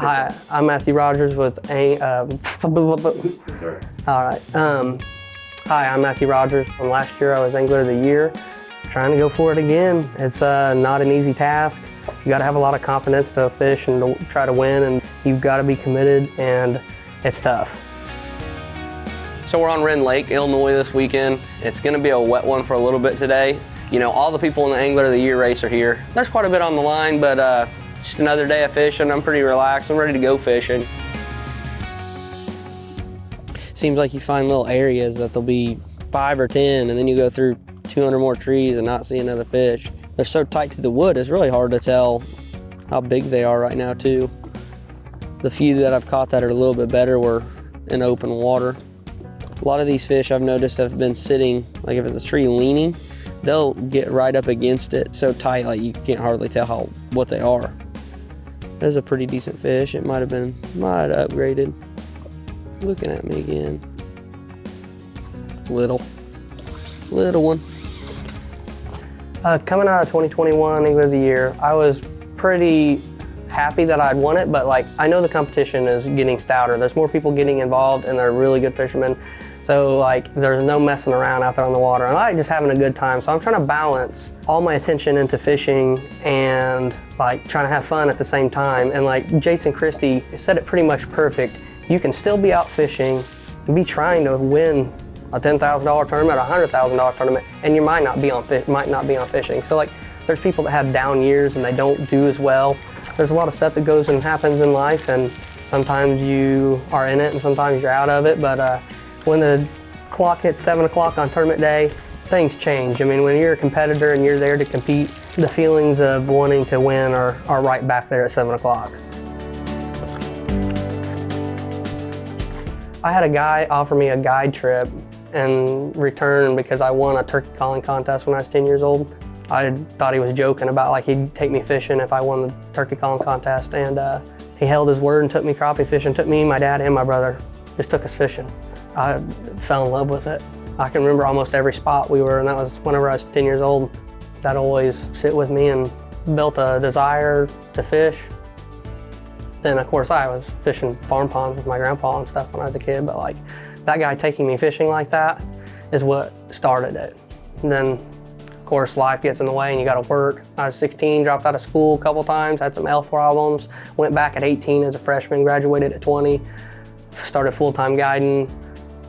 Hi, I'm Matthew Rogers with All right. Hi, I'm Matthew Rogers. From last year, I was Angler of the Year. Trying to go for it again. It's not an easy task. You got to have a lot of confidence to fish and to try to win, and you've got to be committed, and it's tough. So we're on Rend Lake, Illinois this weekend. It's going to be a wet one for a little bit today. You know, all the people in the Angler of the Year race are here. There's quite a bit on the line, but just another day of fishing. I'm pretty relaxed. I'm ready to go fishing. Seems like you find little areas that there'll be 5 or 10, and then you go through 200 more trees and not see another fish. They're so tight to the wood, it's really hard to tell how big they are right now too. The few that I've caught that are a little bit better were in open water. A lot of these fish I've noticed have been sitting, like if it's a tree leaning, they'll get right up against it so tight like you can't hardly tell what they are. That's a pretty decent fish. It might have upgraded. Looking at me again. Little one. Coming out of 2021 Angler of the Year, I was pretty happy that I'd won it, but like I know the competition is getting stouter. There's more people getting involved, and they're really good fishermen. So like there's no messing around out there on the water. And I like just having a good time. So I'm trying to balance all my attention into fishing and like trying to have fun at the same time. And like Jason Christie said it pretty much perfect. You can still be out fishing and be trying to win a $10,000 tournament, a $100,000 tournament, and you might not be on fishing. So like there's people that have down years and they don't do as well. There's a lot of stuff that goes and happens in life, and sometimes you are in it and sometimes you're out of it. But when the clock hits 7 o'clock on tournament day, things change. I mean, when you're a competitor and you're there to compete, the feelings of wanting to win are right back there at 7 o'clock. I had a guy offer me a guide trip in return because I won a turkey calling contest when I was 10 years old. I thought he was joking about like he'd take me fishing if I won the turkey calling contest, and he held his word and took me crappie fishing, took me, my dad, and my brother, just took us fishing. I fell in love with it. I can remember almost every spot we were, and that was whenever I was 10 years old. That always sit with me and built a desire to fish. Then of course I was fishing farm ponds with my grandpa and stuff when I was a kid, but like that guy taking me fishing like that is what started it. And then of course life gets in the way and you gotta work. I was 16, dropped out of school a couple times, had some health problems, went back at 18 as a freshman, graduated at 20, started full-time guiding.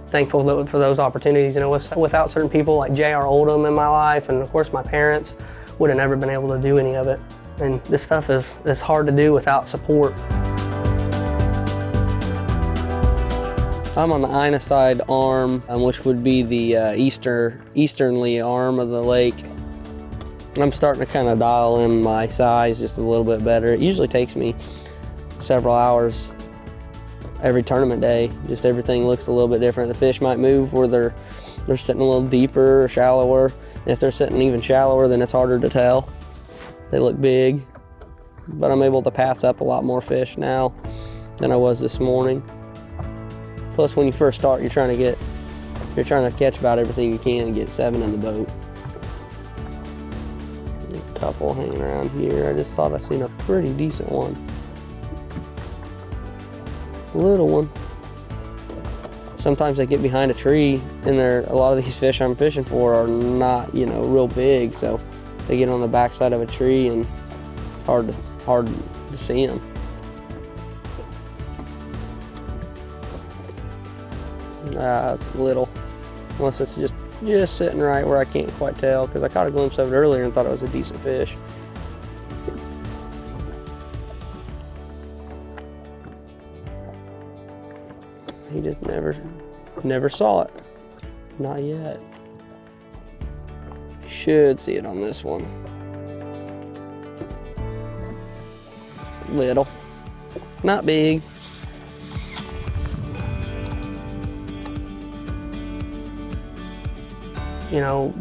Thankful for those opportunities. You know, without certain people like J.R. Oldham in my life, and of course my parents, would have never been able to do any of it. And this stuff is hard to do without support. I'm on the Ina side arm, which would be the easternly arm of the lake. I'm starting to kind of dial in my size just a little bit better. It usually takes me several hours every tournament day. Just everything looks a little bit different. The fish might move where they're sitting a little deeper or shallower. And if they're sitting even shallower, then it's harder to tell. They look big, but I'm able to pass up a lot more fish now than I was this morning. Plus, when you first start, you're trying to catch about everything you can and get 7 in the boat. A couple hanging around here. I just thought I seen a pretty decent one. Little one. Sometimes they get behind a tree, and a lot of these fish I'm fishing for are not, you know, real big, so they get on the backside of a tree and it's hard to see them. It's little, unless it's just sitting right where I can't quite tell, because I caught a glimpse of it earlier and thought it was a decent fish. He just never saw it. Not yet. You should see it on this one. Little. Not big. You know,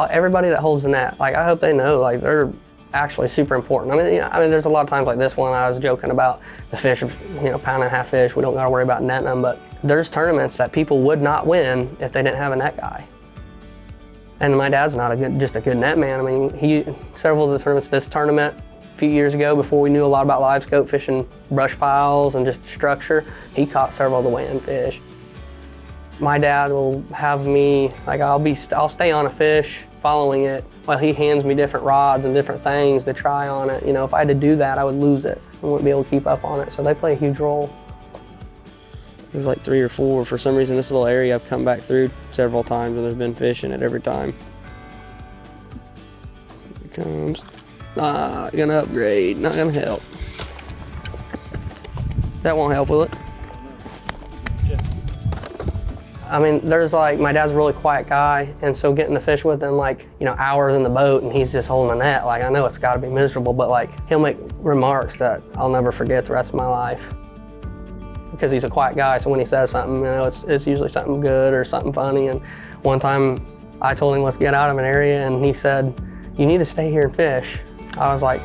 everybody that holds the net, like I hope they know, like they're actually super important. I mean, there's a lot of times like this one, I was joking about the fish, you know, pound and a half fish. We don't got to worry about netting them, but there's tournaments that people would not win if they didn't have a net guy. And my dad's not just a good net man. I mean, several of the tournaments, this tournament, few years ago, before we knew a lot about live scope fishing brush piles and just structure, he caught several of the weigh-in fish. My dad will have me, like I'll stay on a fish following it while he hands me different rods and different things to try on it. You know, if I had to do that, I would lose it. I wouldn't be able to keep up on it. So they play a huge role. There's like 3 or 4. For some reason, this little area I've come back through several times and there's been fish in it every time. Here it comes. Not gonna upgrade, not gonna help. That won't help, will it? I mean, there's like, my dad's a really quiet guy, and so getting to fish with him, like, you know, hours in the boat and he's just holding a net, like, I know it's gotta be miserable, but like, he'll make remarks that I'll never forget the rest of my life. Because he's a quiet guy, so when he says something, you know, it's usually something good or something funny. And one time I told him, let's get out of an area, and he said, you need to stay here and fish. I was like,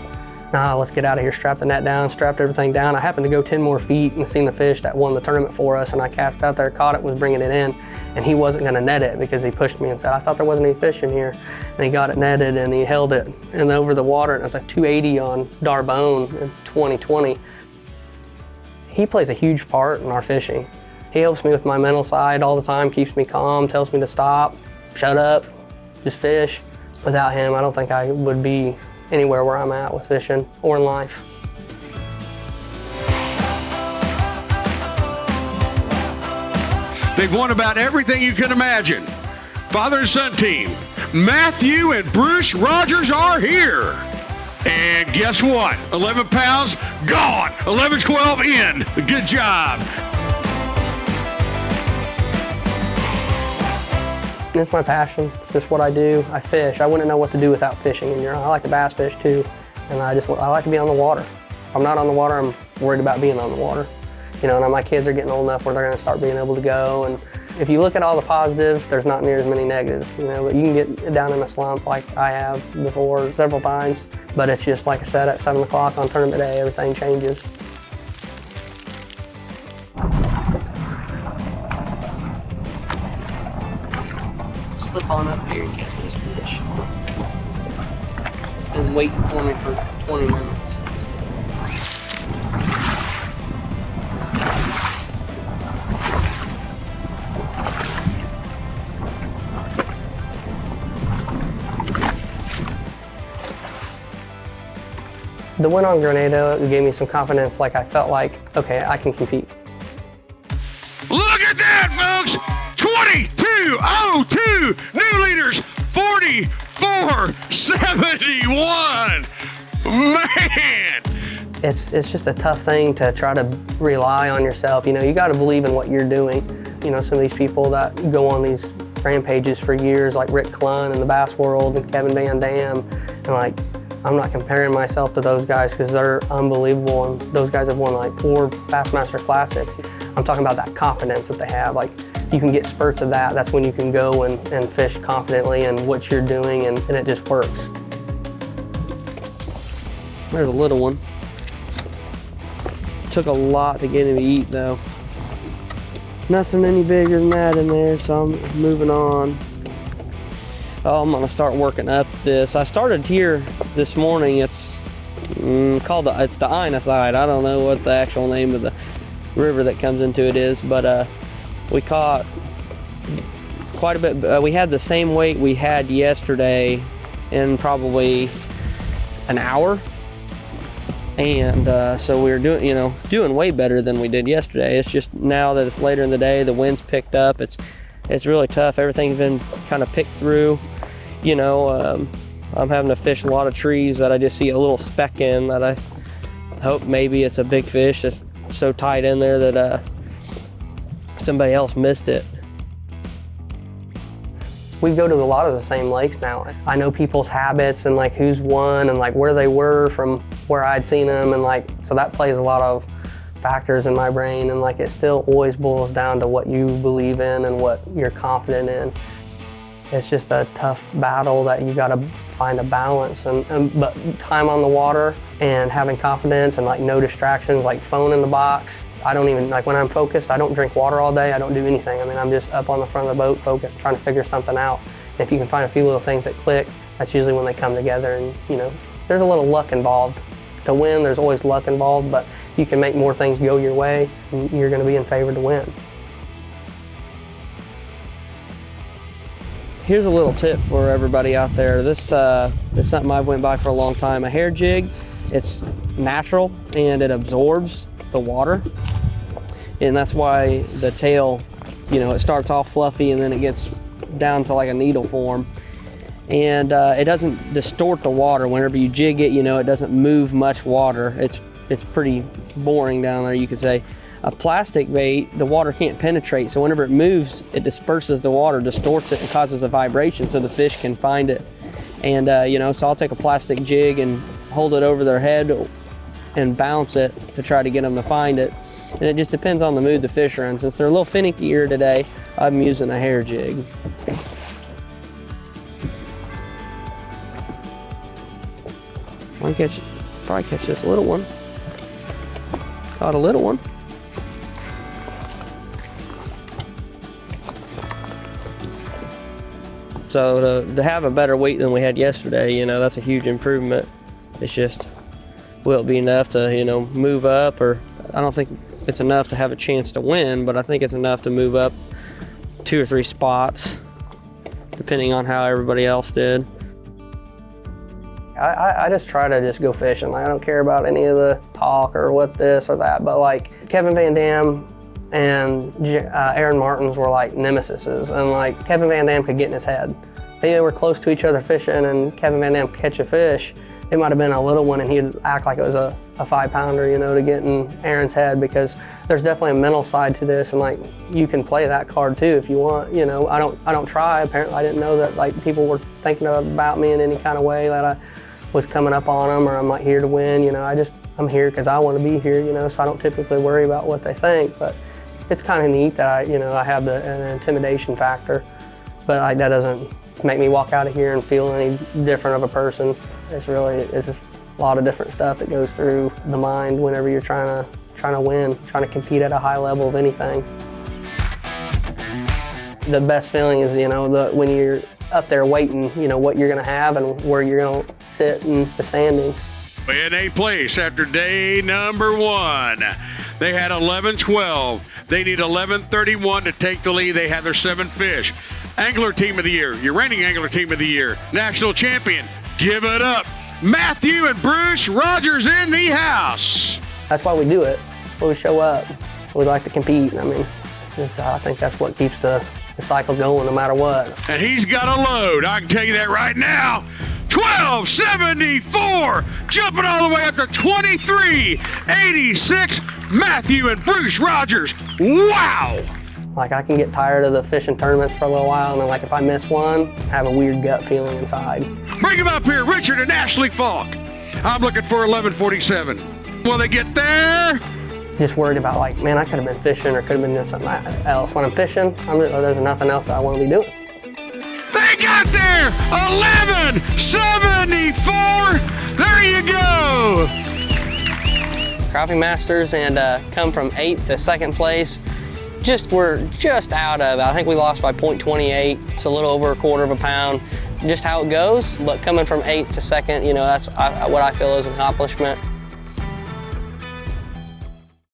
nah, let's get out of here. Strapped the net down, strapped everything down. I happened to go 10 more feet and seen the fish that won the tournament for us, and I cast out there, caught it, was bringing it in, and he wasn't gonna net it because he pushed me and said, I thought there wasn't any fish in here. And he got it netted and he held it and over the water, and it was like 280 on Darbone in 2020. He plays a huge part in our fishing. He helps me with my mental side all the time, keeps me calm, tells me to stop, shut up, just fish. Without him, I don't think I would be anywhere where I'm at with fishing or in life. They've won about everything you can imagine. Father and son team, Matthew and Bruce Rogers are here. And guess what? 11 pounds, gone. 11-12 in. Good job. It's my passion. It's just what I do. I fish. I wouldn't know what to do without fishing. And I like to bass fish too. And I like to be on the water. If I'm not on the water, I'm worried about being on the water. You know, and my kids are getting old enough where they're going to start being able to go. And if you look at all the positives, there's not near as many negatives. You know, but you can get down in a slump like I have before several times. But it's just like I said, at 7 o'clock on tournament day, everything changes. Slip on up here and catch this fish. It's been waiting for me for 20 minutes. The win on Grenada gave me some confidence, like I felt like, okay, I can compete. Look at that, folks! 22:02, new leaders, 44:71. Man! It's just a tough thing to try to rely on yourself. You know, you got to believe in what you're doing. You know, some of these people that go on these rampages for years, like Rick Clunn in the bass world and Kevin Van Dam, and like, I'm not comparing myself to those guys because they're unbelievable, and those guys have won like 4 Bassmaster Classics. I'm talking about that confidence that they have. Like, you can get spurts of that. That's when you can go and fish confidently in what you're doing, and it just works. There's a little one. Took a lot to get him to eat though. Nothing any bigger than that in there, so I'm moving on. Oh, I'm gonna start working up this. I started here this morning. It's called it's the Inaside. I don't know what the actual name of the river that comes into it is, but we caught quite a bit. We had the same weight we had yesterday in probably an hour, and so we were doing way better than we did yesterday. It's just now that it's later in the day, the wind's picked up. It's really tough. Everything's been kind of picked through. You know, I'm having to fish a lot of trees that I just see a little speck in that I hope maybe it's a big fish that's so tight in there that somebody else missed it. We go to a lot of the same lakes now. I know people's habits and like who's won and like where they were from where I'd seen them, and like, so that plays a lot of factors in my brain, and like it still always boils down to what you believe in and what you're confident in. It's just a tough battle that you got to find a balance, but time on the water and having confidence and like no distractions, like phone in the box. I don't even, like when I'm focused, I don't drink water all day, I don't do anything. I mean, I'm just up on the front of the boat focused, trying to figure something out. And if you can find a few little things that click, that's usually when they come together, and you know, there's a little luck involved. to win. There's always luck involved, but you can make more things go your way, and you're going to be in favor to win. Here's a little tip for everybody out there. This is something I've went by for a long time. A hair jig, it's natural and it absorbs the water. And that's why the tail, you know, it starts off fluffy and then it gets down to like a needle form. And it doesn't distort the water. Whenever you jig it, you know, it doesn't move much water. It's pretty boring down there, you could say. A plastic bait, the water can't penetrate, so whenever it moves, it disperses the water, distorts it, and causes a vibration so the fish can find it. And you know, so I'll take a plastic jig and hold it over their head and bounce it to try to get them to find it. And it just depends on the mood the fish are in. Since they're a little finickier today, I'm using a hair jig. Probably catch this little one. Caught a little one. So to have a better weight than we had yesterday, you know, that's a huge improvement. It's just, will it be enough to, you know, move up? Or I don't think it's enough to have a chance to win, but I think it's enough to move up 2 or 3 spots, depending on how everybody else did. I just try to just go fishing. Like, I don't care about any of the talk or what this or that, but like Kevin Van Dam and Aaron Martins were like nemesises, and like Kevin Van Dam could get in his head. They were close to each other fishing, and Kevin Van Dam catch a fish. It might have been a little one, and he'd act like it was a 5-pounder, you know, to get in Aaron's head, because there's definitely a mental side to this, and like you can play that card too if you want. You know, I don't try. Apparently, I didn't know that like people were thinking about me in any kind of way, that I was coming up on them, or I'm not here to win. You know, I'm here because I want to be here. You know, so I don't typically worry about what they think, but it's kind of neat that I have an intimidation factor, but like that doesn't make me walk out of here and feel any different of a person. It's just a lot of different stuff that goes through the mind whenever you're trying to win, trying to compete at a high level of anything. The best feeling is, you know, when you're up there waiting, you know, what you're going to have and where you're going to sit in the standings. In 8th place after day number 1. They had 11-12. They need 11-31 to take the lead. They had their 7 fish. Angler Team of the Year, your reigning Angler Team of the Year, national champion, give it up. Matthew and Bruce Rogers in the house. That's why we do it. When we show up, we like to compete. I mean, I think that's what keeps the cycle going no matter what. And he's got a load, I can tell you that right now. 1274, jumping all the way up to 2386, Matthew and Bruce Rogers. Wow! Like, I can get tired of the fishing tournaments for a little while, and then like if I miss one, I have a weird gut feeling inside. Bring him up here, Richard and Ashley Falk. I'm looking for 1147. Will they get there? Just worried about like, man, I could have been fishing or could have been doing something else. When I'm fishing, there's nothing else that I want to be doing. They got there! 1174! There you go! Crappie Masters, and come from 8th to 2nd place. We're just out of it. I think we lost by 0.28. It's a little over a quarter of a pound. Just how it goes, but coming from 8th to 2nd, you know, that's what I feel is an accomplishment.